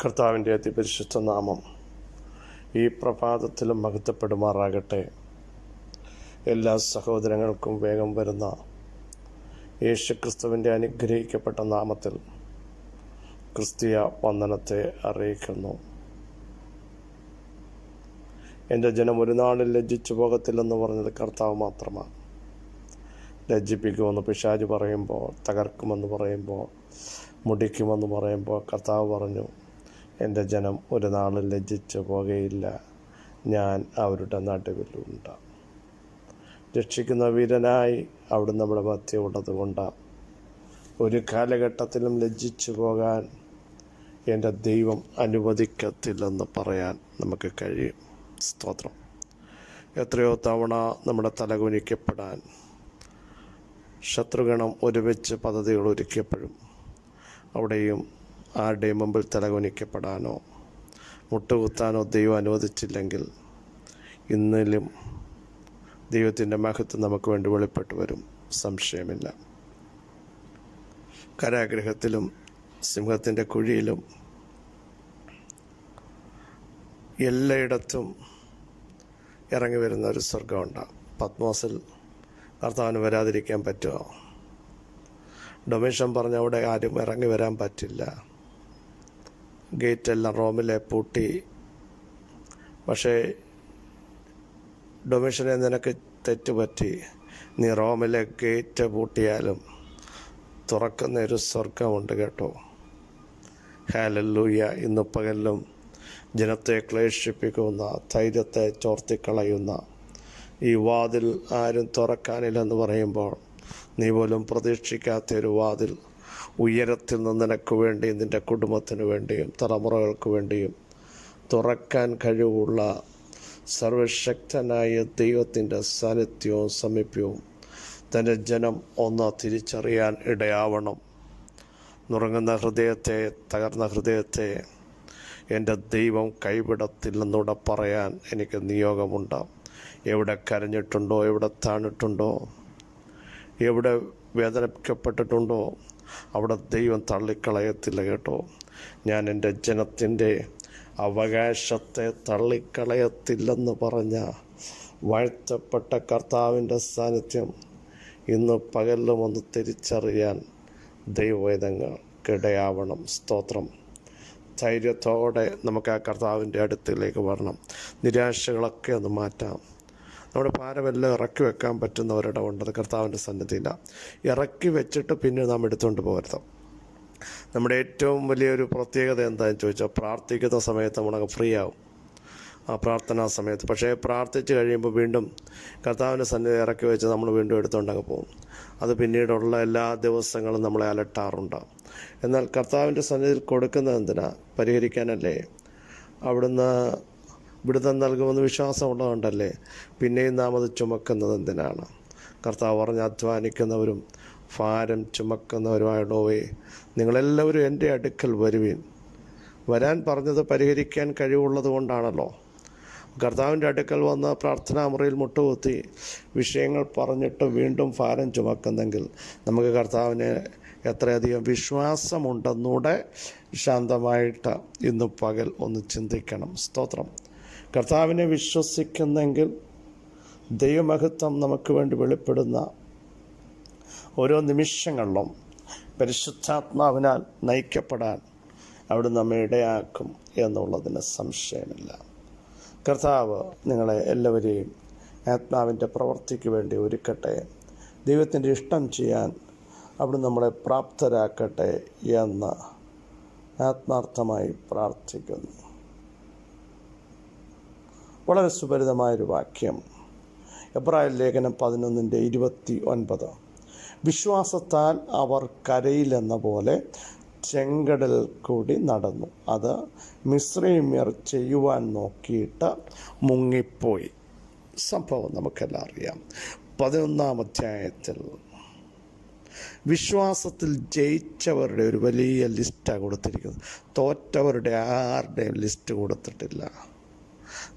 കർത്താവിൻ്റെ അതിപരിശുദ്ധ നാമം ഈ പ്രഭാതത്തിലും മഹത്വപ്പെടുമാറാകട്ടെ. എല്ലാ സഹോദരങ്ങൾക്കും വേഗം വരുന്ന യേശുക്രിസ്തുവിൻ്റെ അനുഗ്രഹിക്കപ്പെട്ട നാമത്തിൽ ക്രിസ്തീയ വന്ദനത്തെ അറിയിക്കുന്നു. എൻ്റെ ജനം ഒരു നാളിൽ ലജ്ജിച്ചു പോകത്തില്ലെന്ന് പറഞ്ഞത് കർത്താവ് മാത്രമാണ്. ലജ്ജിപ്പിക്കുമെന്ന് പിശാച് പറയുമ്പോൾ, തകർക്കുമെന്ന് പറയുമ്പോൾ, മുടിക്കുമെന്ന് പറയുമ്പോൾ കർത്താവ് പറഞ്ഞു, എൻ്റെ ജനം ഒരു നാളിൽ ലജ്ജിച്ചു പോകുകയില്ല, ഞാൻ അവരുടെ നടുവിലുണ്ട്. രക്ഷിക്കുന്ന വീരനായി അവിടുന്ന് നമ്മുടെ മധ്യ ഉള്ളതുകൊണ്ട് ഒരു കാലഘട്ടത്തിലും ലജ്ജിച്ചു പോകാൻ എൻ്റെ ദൈവം അനുവദിക്കത്തില്ലെന്ന് പറയാൻ നമുക്ക് കഴിയും. സ്തോത്രം. എത്രയോ തവണ നമ്മുടെ തലകുനിക്കപ്പെടാൻ ശത്രുഗണം ഒരുമിച്ച് പദ്ധതികൾ ഒരുക്കിയപ്പോഴും അവിടെയും ആരുടെയും മുമ്പിൽ തലകുനിക്കപ്പെടാനോ മുട്ടുകുത്താനോ ദൈവം അനുവദിച്ചില്ലെങ്കിൽ ഇന്നിലും ദൈവത്തിൻ്റെ മഹത്വം നമുക്ക് വേണ്ടി വെളിപ്പെട്ടു വരും, സംശയമില്ല. കാരാഗൃഹത്തിലും സിംഹത്തിൻ്റെ കുഴിയിലും എല്ലായിടത്തും ഇറങ്ങി വരുന്ന ഒരു സ്വർഗമുണ്ട്. പത്മോസിൽ കർത്താവിന് വരാതിരിക്കാൻ പറ്റുമോ? ഡൊമേഷൻ പറഞ്ഞ അവിടെ ആരും ഇറങ്ങി വരാൻ പറ്റില്ല. ഗേറ്റെല്ലാം റോമിലെ പൂട്ടി. പക്ഷേ ഡൊമേഷനെ നിനക്ക് തെറ്റുപറ്റി, നീ റോമിലെ ഗേറ്റ് പൂട്ടിയാലും തുറക്കുന്ന ഒരു സ്വർഗമുണ്ട് കേട്ടോ. ഹല്ലേലൂയ. ഇന്ന് പകലിലും ജനത്തെ ക്ലേശിപ്പിക്കുന്ന, ധൈര്യത്തെ ചോർത്തിക്കളയുന്ന ഈ വാതിൽ ആരും തുറക്കാനില്ലെന്ന് പറയുമ്പോൾ നീ പോലും പ്രതീക്ഷിക്കാത്തൊരു വാതിൽ ഉയരത്തിൽ നിന്ന് നിനക്ക് വേണ്ടിയും നിൻ്റെ കുടുംബത്തിന് വേണ്ടിയും തലമുറകൾക്ക് വേണ്ടിയും തുറക്കാൻ കഴിവുള്ള സർവശക്തനായ ദൈവത്തിൻ്റെ സാന്നിധ്യവും സമീപ്യവും തൻ്റെ ജനം ഒന്ന് തിരിച്ചറിയാൻ ഇടയാവണം. നുറങ്ങുന്ന ഹൃദയത്തെ, തകർന്ന ഹൃദയത്തെ എൻ്റെ ദൈവം കൈവിടത്തില്ലെന്നൂടെ പറയാൻ എനിക്ക് നിയോഗമുണ്ട്. എവിടെ കരഞ്ഞിട്ടുണ്ടോ, എവിടെ താണിട്ടുണ്ടോ, എവിടെ വേദനിക്കപ്പെട്ടിട്ടുണ്ടോ അവിടെ ദൈവം തള്ളിക്കളയത്തില്ല കേട്ടോ. ഞാൻ എൻ്റെ ജനത്തിൻ്റെ അവകാശത്തെ തള്ളിക്കളയത്തില്ലെന്ന് പറഞ്ഞ വാഴ്ത്തപ്പെട്ട കർത്താവിൻ്റെ സാന്നിധ്യം ഇന്ന് പകലിലും ഒന്ന് തിരിച്ചറിയാൻ ദൈവവേദങ്ങൾക്കിടയാവണം. സ്തോത്രം. ധൈര്യത്തോടെ നമുക്ക് ആ കർത്താവിൻ്റെ അടുത്തിലേക്ക് വരണം. നിരാശകളൊക്കെ ഒന്ന് മാറ്റാം. നമ്മുടെ ഭാരമെല്ലാം ഇറക്കി വെക്കാൻ പറ്റുന്നവരിടമുണ്ട്. അത് കർത്താവിൻ്റെ സന്നിധിയില്ല. ഇറക്കി വെച്ചിട്ട് പിന്നെ നാം എടുത്തുകൊണ്ട് പോകരുത്. നമ്മുടെ ഏറ്റവും വലിയൊരു പ്രത്യേകത എന്താണെന്ന് ചോദിച്ചാൽ, പ്രാർത്ഥിക്കുന്ന സമയത്ത് നമ്മളങ്ങ് ഫ്രീ ആവും ആ പ്രാർത്ഥനാ സമയത്ത്. പക്ഷേ പ്രാർത്ഥിച്ച് കഴിയുമ്പോൾ വീണ്ടും കർത്താവിൻ്റെ സന്നിധി ഇറക്കി വെച്ച് നമ്മൾ വീണ്ടും എടുത്തുകൊണ്ടങ്ങ് പോകും. അത് പിന്നീടുള്ള എല്ലാ ദിവസങ്ങളും നമ്മളെ അലട്ടാറുണ്ട്. എന്നാൽ കർത്താവിൻ്റെ സന്നിധിയിൽ കൊടുക്കുന്നത് എന്തിനാ? പരിഹരിക്കാനല്ലേ. അവിടുന്ന് വിടുതൽ നൽകുമെന്ന് വിശ്വാസമുള്ളതുകൊണ്ടല്ലേ. പിന്നെയും നാം അത് ചുമക്കുന്നത് എന്തിനാണ്? കർത്താവ് പറഞ്ഞ്, അധ്വാനിക്കുന്നവരും ഭാരം ചുമക്കുന്നവരുമായുള്ളവേ, നിങ്ങളെല്ലാവരും എൻ്റെ അടുക്കൽ വരുവീൻ. വരാൻ പറഞ്ഞത് പരിഹരിക്കാൻ കഴിവുള്ളത് കൊണ്ടാണല്ലോ. കർത്താവിൻ്റെ അടുക്കൽ വന്ന് പ്രാർത്ഥനാ മുറിയിൽ മുട്ടുകുത്തി വിഷയങ്ങൾ പറഞ്ഞിട്ട് വീണ്ടും ഭാരം ചുമക്കുന്നെങ്കിൽ നമുക്ക് കർത്താവിനെ എത്രയധികം വിശ്വാസമുണ്ടെന്നൂടെ ശാന്തമായിട്ട് ഇന്ന് പകൽ ഒന്ന് ചിന്തിക്കണം. സ്തോത്രം. കർത്താവിനെ വിശ്വസിക്കുന്നെങ്കിൽ ദൈവമഹത്വം നമുക്ക് വേണ്ടി വെളിപ്പെടുന്ന ഓരോ നിമിഷങ്ങളിലും പരിശുദ്ധാത്മാവിനാൽ നയിക്കപ്പെടാൻ അവിടെ നമ്മെ ഇടയാക്കും എന്നുള്ളതിന് സംശയമില്ല. കർത്താവ് നിങ്ങളെ എല്ലാവരെയും ആത്മാവിൻ്റെ പ്രവൃത്തിക്ക് വേണ്ടി ഒരുക്കട്ടെ. ദൈവത്തിൻ്റെ ഇഷ്ടം ചെയ്യാൻ അവിടെ നമ്മളെ പ്രാപ്തരാക്കട്ടെ എന്ന് ആത്മാർത്ഥമായി പ്രാർത്ഥിക്കുന്നു. വളരെ സുപരിതമായൊരു വാക്യം, എബ്രായ ലേഖനം 11:29. വിശ്വാസത്താൽ അവർ കരയിലെന്ന പോലെ ചെങ്കടൽ കൂടി നടന്നു, അത് മിസ്രയീമ്യർ ചെയ്യുവാൻ നോക്കിയിട്ട് മുങ്ങിപ്പോയി. സംഭവം നമുക്കെല്ലാം അറിയാം. 11-ാം അധ്യായത്തിൽ വിശ്വാസത്തിൽ ജയിച്ചവരുടെ ഒരു വലിയ ലിസ്റ്റാണ് കൊടുത്തിരിക്കുന്നത്. തോറ്റവരുടെ ആരുടെയും ലിസ്റ്റ് കൊടുത്തിട്ടില്ല.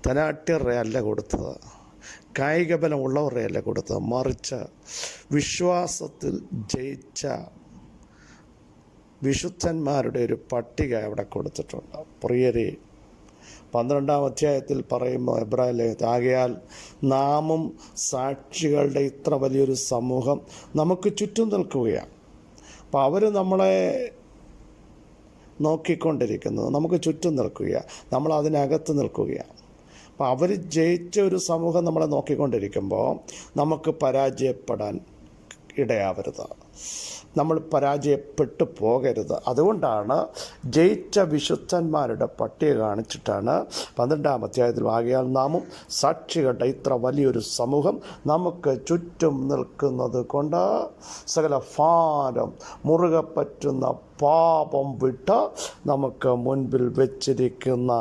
ധനാഢ്യരുടെ അല്ല കൊടുത്തത്, കായിക ബലമുള്ളവരുടെ അല്ല കൊടുത്തത്, മറിച്ച് വിശ്വാസത്തിൽ ജയിച്ച വിശുദ്ധന്മാരുടെ ഒരു പട്ടിക അവിടെ കൊടുത്തിട്ടുണ്ട്. പ്രിയരെ, 12-ാം അധ്യായത്തിൽ പറയുമ്പോൾ എബ്രായ ലേഖനത്തിൽ, ആകയാൽ നാമും സാക്ഷികളുടെ ഇത്ര വലിയൊരു സമൂഹം നമുക്ക് ചുറ്റും നിൽക്കുകയാണ്. അപ്പോൾ അവർ നമ്മളെ നോക്കിക്കൊണ്ടിരിക്കുന്നത്, നമുക്ക് ചുറ്റും നിൽക്കുകയാണ്, നമ്മൾ അതിനകത്ത് നിൽക്കുകയാണ്. അപ്പോൾ അവർ ജയിച്ച ഒരു സമൂഹം നമ്മളെ നോക്കിക്കൊണ്ടിരിക്കുമ്പോൾ നമുക്ക് പരാജയപ്പെടാൻ ഇടയാവരുത്, നമ്മൾ പരാജയപ്പെട്ടു പോകരുത്. അതുകൊണ്ടാണ് ജയിച്ച വിശുദ്ധന്മാരുടെ പട്ടിക കാണിച്ചിട്ടാണ് 12-ാം അധ്യായത്തിൽ, ആകയാൽ നാമും സാക്ഷികളുടെ ഇത്ര വലിയൊരു സമൂഹം നമുക്ക് ചുറ്റും നിൽക്കുന്നത് കൊണ്ട് സകല ഭാരം മുറുകെ പറ്റുന്ന പാപം വിട്ട് നമുക്ക് മുൻപിൽ വെച്ചിരിക്കുന്ന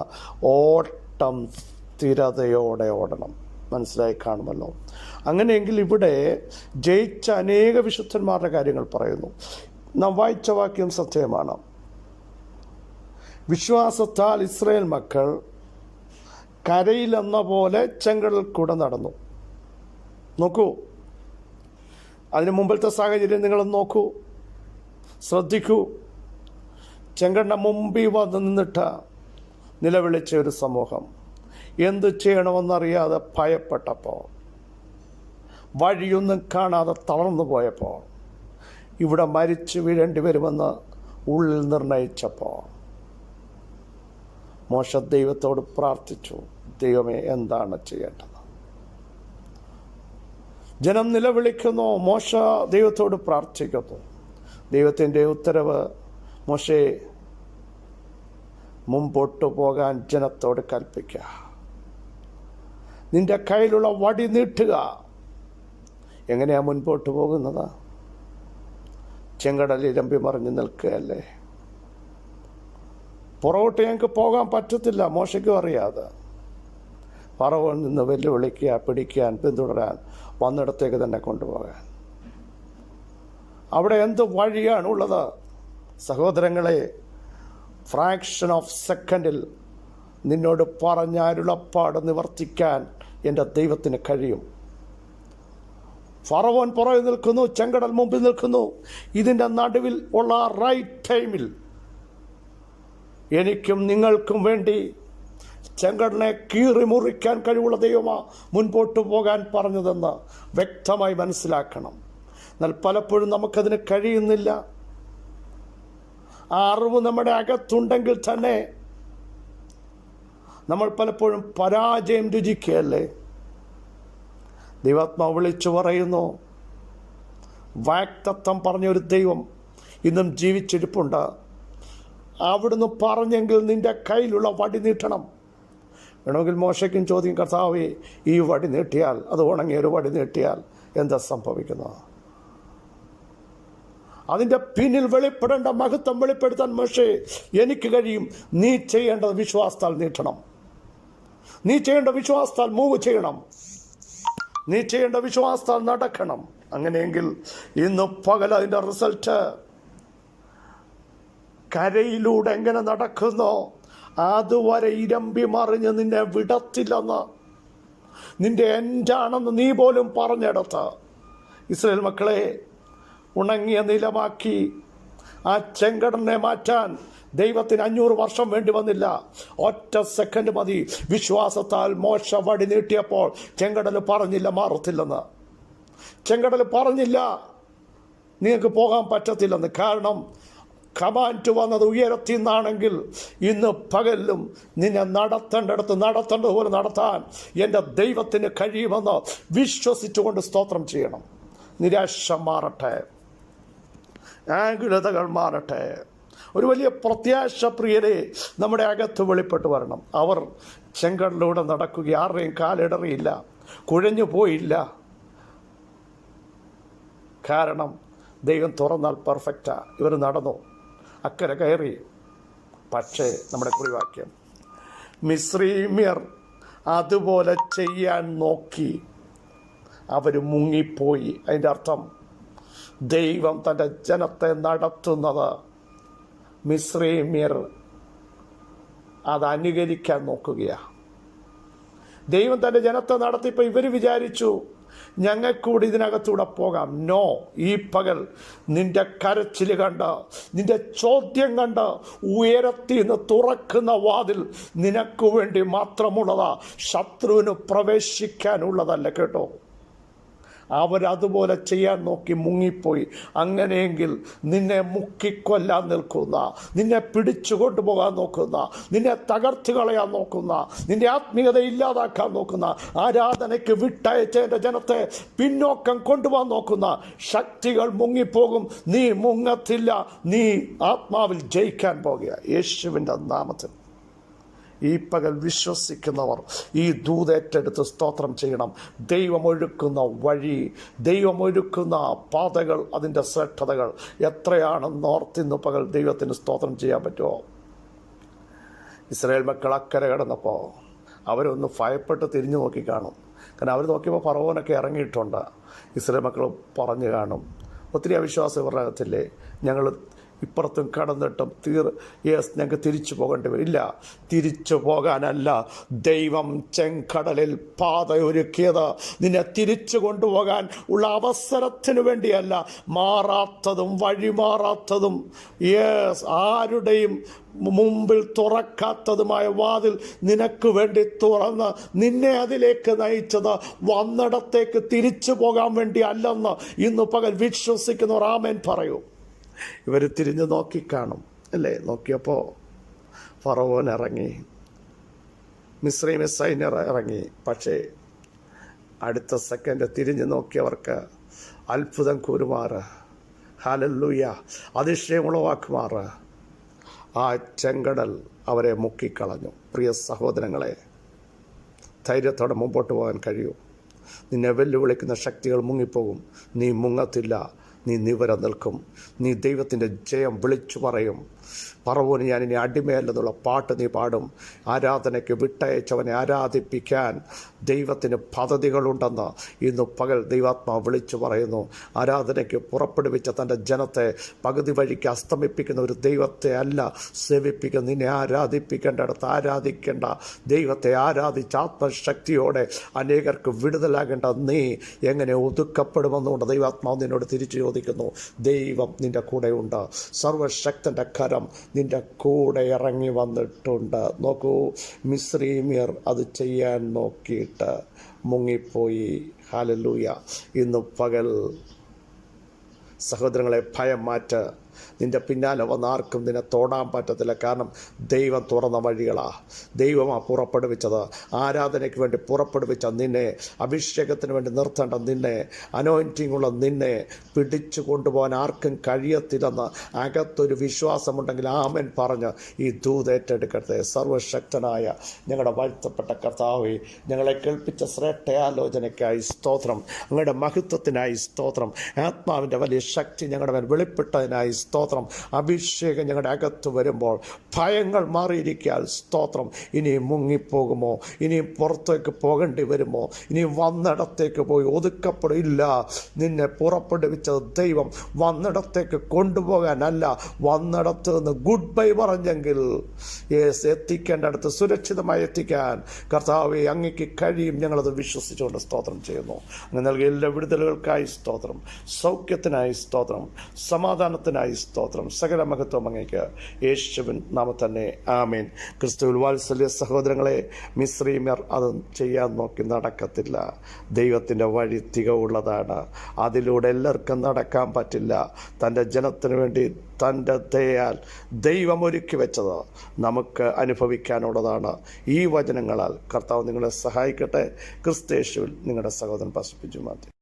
ഓട്ടം സ്ഥിരതയോടെ ഓടണം. മനസ്സിലായി കാണുമല്ലോ. അങ്ങനെയെങ്കിൽ ഇവിടെ ജയിച്ച അനേക വിശുദ്ധന്മാരുടെ കാര്യങ്ങൾ പറയുന്നു. നാം വായിച്ച വാക്യം സത്യമാണ്. വിശ്വാസത്താൽ ഇസ്രായേൽ മക്കൾ കരയിലെന്ന പോലെ ചെങ്കടൽ കൂടെ നടന്നു. നോക്കൂ, അതിന് മുമ്പിലത്തെ സാഹചര്യം നിങ്ങളൊന്ന് നോക്കൂ, ശ്രദ്ധിക്കൂ. ചെങ്കടലിന്റെ മുമ്പിൽ വന്ന് നിന്നിട്ട് നിലവിളിച്ച ഒരു സമൂഹം എന്ത് ചെയ്യണമെന്നറിയാതെ ഭയപ്പെട്ടപ്പോൾ, വഴിയൊന്നും കാണാതെ തളർന്നു പോയപ്പോൾ, ഇവിടെ മരിച്ചു വീഴേണ്ടി വരുമെന്ന് ഉള്ളിൽ നിർണയിച്ചപ്പോൾ മോശ ദൈവത്തോട് പ്രാർത്ഥിച്ചു, ദൈവമേ എന്താണ് ചെയ്യേണ്ടത്? ജനം നിലവിളിക്കുന്നു, മോശ ദൈവത്തോട് പ്രാർത്ഥിക്കുന്നു. ദൈവത്തിൻ്റെ ഉത്തരവ്, മോശേ മുമ്പോട്ട് പോകാൻ ജനത്തോട് കൽപ്പിക്കുക, നിന്റെ കയ്യിലുള്ള വടി നീട്ടുക. എങ്ങനെയാ മുൻപോട്ട് പോകുന്നത്? ചെങ്കടലിൽ ഇരമ്പി മറിഞ്ഞ് നിൽക്കുകയല്ലേ. പുറകോട്ട് ഞങ്ങൾക്ക് പോകാൻ പറ്റത്തില്ല, മോശയ്ക്കും അറിയാതെ. ഫറവോനിൽ നിന്ന് വെല്ലുവിളിക്കുക, പിടിക്കാൻ, പിന്തുടരാൻ, വന്നിടത്തേക്ക് തന്നെ കൊണ്ടുപോകാൻ. അവിടെ എന്ത് വഴിയാണുള്ളത്? സഹോദരങ്ങളെ, ഫ്രാക്ഷൻ ഓഫ് സെക്കൻഡിൽ നിന്നോട് പറഞ്ഞ അരുളപ്പാട് നിവർത്തിക്കാൻ എൻ്റെ ദൈവത്തിന് കഴിയും. ഫറവോൻ പുറകിൽ നിൽക്കുന്നു, ചെങ്കടൽ മുമ്പിൽ നിൽക്കുന്നു. ഇതിൻ്റെ നടുവിൽ ഉള്ള റൈറ്റ് ടൈമിൽ എനിക്കും നിങ്ങൾക്കും വേണ്ടി ചെങ്കടലിനെ കീറി മുറിക്കാൻ കഴിവുള്ള ദൈവമാ മുൻപോട്ട് പോകാൻ പറഞ്ഞതെന്ന് വ്യക്തമായി മനസ്സിലാക്കണം. എന്നാൽ പലപ്പോഴും നമുക്കതിന് കഴിയുന്നില്ല. ആ അറിവ് നമ്മുടെ അകത്തുണ്ടെങ്കിൽ തന്നെ നമ്മൾ പലപ്പോഴും പരാജയം രുചിക്കുകയല്ലേ. ദൈവാത്മാവ് വിളിച്ചു പറയുന്നു, വാഗ്ദത്തം പറഞ്ഞൊരു ദൈവം ഇന്നും ജീവിച്ചിരിപ്പുണ്ട്. അവിടുന്ന് പറഞ്ഞെങ്കിൽ നിന്റെ കയ്യിലുള്ള വടി നീട്ടണം. വേണമെങ്കിൽ മോശയ്ക്കും ചോദ്യം, കർത്താവേ ഈ വടി നീട്ടിയാൽ, അത് ഉണങ്ങിയൊരു വടി നീട്ടിയാൽ എന്താ സംഭവിക്കുന്നത്? അതിൻ്റെ പിന്നിൽ വെളിപ്പെടേണ്ട മഹത്വം വെളിപ്പെടുത്താൻ മോശേ എനിക്ക് കഴിയും. നീ ചെയ്യേണ്ടത് വിശ്വാസത്താൽ നീട്ടണം. നീ ചെയ്യേണ്ട വിശ്വാസത്താൽ മൂവ് ചെയ്യണം. നീ ചെയ്യേണ്ട വിശ്വാസത്താൽ നടക്കണം. അങ്ങനെയെങ്കിൽ ഇന്ന് പകൽ അതിൻ്റെ റിസൾട്ട് കരയിലൂടെ എങ്ങനെ നടക്കുന്നോ അതുവരെ ഇരമ്പി മറിഞ്ഞ് നിന്നെ വിടത്തില്ലെന്ന്, നിന്റെ എൻഡാണെന്ന് നീ പോലും പറഞ്ഞെടുത്ത് ഇസ്രായേൽ മക്കളെ ഉണങ്ങിയ നിലമാക്കി ആ ചെങ്കടലിനെ മാറ്റാൻ ദൈവത്തിന് 500 വർഷം വേണ്ടി വന്നില്ല. ഒറ്റ സെക്കൻഡ് മതി. വിശ്വാസത്താൽ മോശ വടി നീട്ടിയപ്പോൾ ചെങ്കടൽ പറഞ്ഞില്ല മാറത്തില്ലെന്ന്. ചെങ്കടൽ പറഞ്ഞില്ല നിങ്ങൾക്ക് പോകാൻ പറ്റത്തില്ലെന്ന്. കാരണം കമാൻഡ് വന്നത് ഉയരത്തിൽ നിന്നാണെങ്കിൽ ഇന്ന് പകലിലും നിന്നെ നടത്തേണ്ടടുത്ത് നടത്തേണ്ടതുപോലെ നടത്താൻ എൻ്റെ ദൈവത്തിന് കഴിയുമെന്ന് വിശ്വസിച്ചുകൊണ്ട് സ്തോത്രം ചെയ്യണം. നിരാശ മാറട്ടെ, ആകുലതകൾ മാറട്ടെ. ഒരു വലിയ പ്രത്യാശ പ്രിയരെ നമ്മുടെ അകത്ത് വെളിപ്പെട്ട് വരണം. അവർ ചെങ്കടലിലൂടെ നടക്കുക, ആരുടെയും കാലിടറിയില്ല, കുഴഞ്ഞു പോയില്ല. കാരണം ദൈവം തുറന്നാൽ പെർഫെക്റ്റാ. ഇവർ നടന്നു, അക്കരെ കയറി. പക്ഷേ നമ്മുടെ കുറിവാക്യം, മിസ്രീമ്യർ അതുപോലെ ചെയ്യാൻ നോക്കി, അവർ മുങ്ങിപ്പോയി. അതിൻ്റെ അർത്ഥം ദൈവം തൻ്റെ ജനത്തെ നടത്തുന്നത് മിസ്രീമ്യർ അത് അനുകരിക്കാൻ നോക്കുകയാണ്. ദൈവം തൻ്റെ ജനത്തെ നടത്തിയപ്പോൾ ഇവർ വിചാരിച്ചു ഞങ്ങൾക്കൂടി ഇതിനകത്തൂടെ പോകാം. നോ, ഈ പകൽ നിന്റെ കരച്ചിൽ കണ്ട്, നിന്റെ ചോദ്യം കണ്ട് ഉയരത്തിൽ നിന്ന് തുറക്കുന്ന വാതിൽ നിനക്ക് വേണ്ടി മാത്രമുള്ളതാ, ശത്രുവിന് പ്രവേശിക്കാനുള്ളതല്ല കേട്ടോ. അവരതുപോലെ ചെയ്യാൻ നോക്കി മുങ്ങിപ്പോയി. അങ്ങനെയെങ്കിൽ നിന്നെ മുക്കിക്കൊല്ലാൻ നിൽക്കുന്ന, നിന്നെ പിടിച്ചു കൊണ്ടുപോകാൻ നോക്കുന്ന, നിന്നെ തകർത്ത് കളയാൻ നോക്കുന്ന, നിന്റെ ആത്മീയത ഇല്ലാതാക്കാൻ നോക്കുന്ന, ആരാധനയ്ക്ക് വിട്ടയച്ച എൻ്റെ ജനത്തെ പിന്നോക്കം കൊണ്ടുപോകാൻ നോക്കുന്ന ശക്തികൾ മുങ്ങിപ്പോകും. നീ മുങ്ങത്തില്ല. നീ ആത്മാവിൽ ജയിക്കാൻ പോകുക യേശുവിൻ്റെ നാമത്തിൽ. ഈ പകൽ വിശ്വസിക്കുന്നവർ ഈ ദൂതേറ്റെടുത്ത് സ്തോത്രം ചെയ്യണം. ദൈവമൊഴുക്കുന്ന വഴി, ദൈവമൊഴുക്കുന്ന പാതകൾ, അതിൻ്റെ ശ്രേഷ്ഠതകൾ എത്രയാണെന്ന് ഓർത്തിന്ന് പകൽ ദൈവത്തിന് സ്തോത്രം ചെയ്യാൻ പറ്റുമോ? ഇസ്രായേൽ മക്കൾ അക്കരെ കിടന്നപ്പോൾ അവരൊന്ന് ഭയപ്പെട്ട് തിരിഞ്ഞു നോക്കി കാണും. കാരണം അവർ നോക്കിയപ്പോൾ ഫറവോനൊക്കെ ഇറങ്ങിയിട്ടുണ്ട്. ഇസ്രായേൽ മക്കൾ പറഞ്ഞു കാണും, ഒത്തിരി അവിശ്വാസം ഇവരുടെ അകത്തില്ലേ, ഞങ്ങൾ ഇപ്പുറത്തും കടന്നിട്ടും ഞങ്ങൾക്ക് തിരിച്ചു പോകേണ്ടി വരും. ഇല്ല, തിരിച്ചു പോകാനല്ല ദൈവം ചെങ്കടലിൽ പാത ഒരുക്കിയത്. നിന്നെ തിരിച്ചു കൊണ്ടുപോകാൻ ഉള്ള അവസരത്തിന് വേണ്ടിയല്ല. മാറാത്തതും വഴിമാറാത്തതും ആരുടെയും മുമ്പിൽ തുറക്കാത്തതുമായ വാതിൽ നിനക്ക് വേണ്ടി തുറന്ന് നിന്നെ അതിലേക്ക് നയിച്ചത് വന്നിടത്തേക്ക് തിരിച്ചു പോകാൻ വേണ്ടി അല്ലെന്ന് ഇന്ന് പകൽ വിശ്വസിക്കുന്നവർ ആമേൻ പറയൂ. ഇവർ തിരിഞ്ഞു നോക്കിക്കാണും അല്ലേ? നോക്കിയപ്പോൾ ഫറവോൻ ഇറങ്ങി, മിസ്രൈമി സൈന്യർ ഇറങ്ങി. പക്ഷേ അടുത്ത സെക്കൻഡ് തിരിഞ്ഞു നോക്കിയവർക്ക് അത്ഭുതം കൂറുമാറ്, ഹല്ലേലൂയ, അതിശയം ഉളവാക്കുമാറ് ആ ചെങ്കടൽ അവരെ മുക്കിക്കളഞ്ഞു. പ്രിയ സഹോദരങ്ങളെ, ധൈര്യത്തോടെ മുമ്പോട്ട് പോകാൻ കഴിയൂ. നിന്നെ വെല്ലുവിളിക്കുന്ന ശക്തികൾ മുങ്ങിപ്പോകും. നീ മുങ്ങത്തില്ല, നീ നിവര നിൽക്കും. നീ ദൈവത്തിൻ്റെ ജയം വിളിച്ചു പറയും. പറവോന് ഞാനിനി അടിമയല്ലെന്നുള്ള പാട്ട് നീ പാടും. ആരാധനയ്ക്ക് വിട്ടയച്ചവനെ ആരാധിപ്പിക്കാൻ ദൈവത്തിന് പദ്ധതികളുണ്ടെന്ന് ഇന്ന് പകൽ ദൈവാത്മാവ് വിളിച്ചു പറയുന്നു. ആരാധനയ്ക്ക് പുറപ്പെടുവിച്ച തൻ്റെ ജനത്തെ പകുതി വഴിക്ക് അസ്തമിപ്പിക്കുന്ന ഒരു ദൈവത്തെ അല്ല സേവിപ്പിക്കുന്ന. നിന്നെ ആരാധിപ്പിക്കേണ്ടടുത്ത് ആരാധിക്കേണ്ട ദൈവത്തെ ആരാധിച്ച് ആത്മശക്തിയോടെ അനേകർക്ക് വിടുതലാകേണ്ട നീ എങ്ങനെ ഒതുക്കപ്പെടുമെന്നുകൊണ്ട് ദൈവാത്മാവ് നിന്നോട് തിരിച്ചു ചോദിക്കുന്നു. ദൈവം നിൻ്റെ കൂടെയുണ്ട്. സർവശക്തൻ്റെ കരം നിൻ്റെ കൂടെ ഇറങ്ങി വന്നിട്ടുണ്ട്. നോക്കൂ, മിസ്രയീമ്യർ അത് ചെയ്യാൻ നോക്കിയിട്ട് മുങ്ങിപ്പോയി. ഹല്ലേലൂയ. ഇന്ന് പകൽ സഹോദരങ്ങളെ, ഭയം മാറ്റ്. നിൻ്റെ പിന്നാലെ വന്ന് ആർക്കും നിന്നെ തോടാൻ പറ്റത്തില്ല. കാരണം ദൈവം തുറന്ന വഴികളാണ്. ദൈവമാണ് പുറപ്പെടുവിച്ചത്. ആരാധനയ്ക്ക് വേണ്ടി പുറപ്പെടുവിച്ച നിന്നെ, അഭിഷേകത്തിന് വേണ്ടി നിർത്തേണ്ട നിന്നെ, അനോയിൻറ്റിംഗ് ഉള്ള നിന്നെ പിടിച്ചു കൊണ്ടുപോകാൻ ആർക്കും കഴിയത്തില്ലെന്ന് അകത്തൊരു വിശ്വാസമുണ്ടെങ്കിൽ ആമേൻ പറഞ്ഞ് ഈ ദൂതേറ്റെടുക്കട്ടെ. സർവശക്തനായ ഞങ്ങളുടെ വാഴ്ത്തപ്പെട്ട കർത്താവേ, ഞങ്ങളെ കേൾപ്പിച്ച ശ്രേഷ്ഠ ആലോചനയ്ക്കായി സ്തോത്രം. അങ്ങയുടെ മഹത്വത്തിനായി സ്തോത്രം. ആത്മാവിൻ്റെ വലിയ ശക്തി ഞങ്ങളുടെ മേൽ വെളിപ്പെട്ടതിനായി സ്തോത്രം. അഭിഷേകം ഞങ്ങളുടെ അകത്ത് വരുമ്പോൾ ഭയങ്ങൾ മാറിയിരിക്കാൻ സ്തോത്രം. ഇനിയും മുങ്ങിപ്പോകുമോ? ഇനിയും പുറത്തേക്ക് പോകേണ്ടി വരുമോ? ഇനിയും വന്നിടത്തേക്ക് പോയി ഒതുക്കപ്പെടില്ല. നിന്നെ പുറപ്പെടുവിച്ചത് ദൈവം വന്നിടത്തേക്ക് കൊണ്ടുപോകാനല്ല, വന്നിടത്ത് നിന്ന് ഗുഡ് ബൈ പറഞ്ഞെങ്കിൽ എത്തിക്കേണ്ടടുത്ത് സുരക്ഷിതമായി എത്തിക്കാൻ കർത്താവേ അങ്ങയ്ക്ക് കഴിയും. ഞങ്ങളത് വിശ്വസിച്ചുകൊണ്ട് സ്തോത്രം ചെയ്യുന്നു. അങ്ങ് നൽകിയ എല്ലാ വിടുതലുകൾക്കായി സ്തോത്രം, സൗഖ്യത്തിനായി സ്തോത്രം, സമാധാനത്തിനായി സ്തോത്രം. സകല മഹത്വം അങ്ങേക്ക് യേശുവിൻ നാമത്തിൽ തന്നെ ആമേൻ. ക്രിസ്തുവിൽ വാത്സല്യ സഹോദരങ്ങളെ, മിസ്രയീമ്യർ അത് ചെയ്യാൻ നോക്കി നടക്കത്തില്ല. ദൈവത്തിൻ്റെ വഴി തികവുള്ളതാണ്. അതിലൂടെ എല്ലാവർക്കും നടക്കാൻ പറ്റില്ല. തൻ്റെ ജനത്തിന് വേണ്ടി തൻ്റെ ദയാൽ ദൈവം ഒരുക്കി വെച്ചത് നമുക്ക് അനുഭവിക്കാനുള്ളതാണ്. ഈ വചനങ്ങളാൽ കർത്താവ് നിങ്ങളെ സഹായിക്കട്ടെ. ക്രിസ്തയേശുവിൽ നിങ്ങളുടെ സഹോദരൻ പാസ്റ്റർ ബിജു മാത്യു.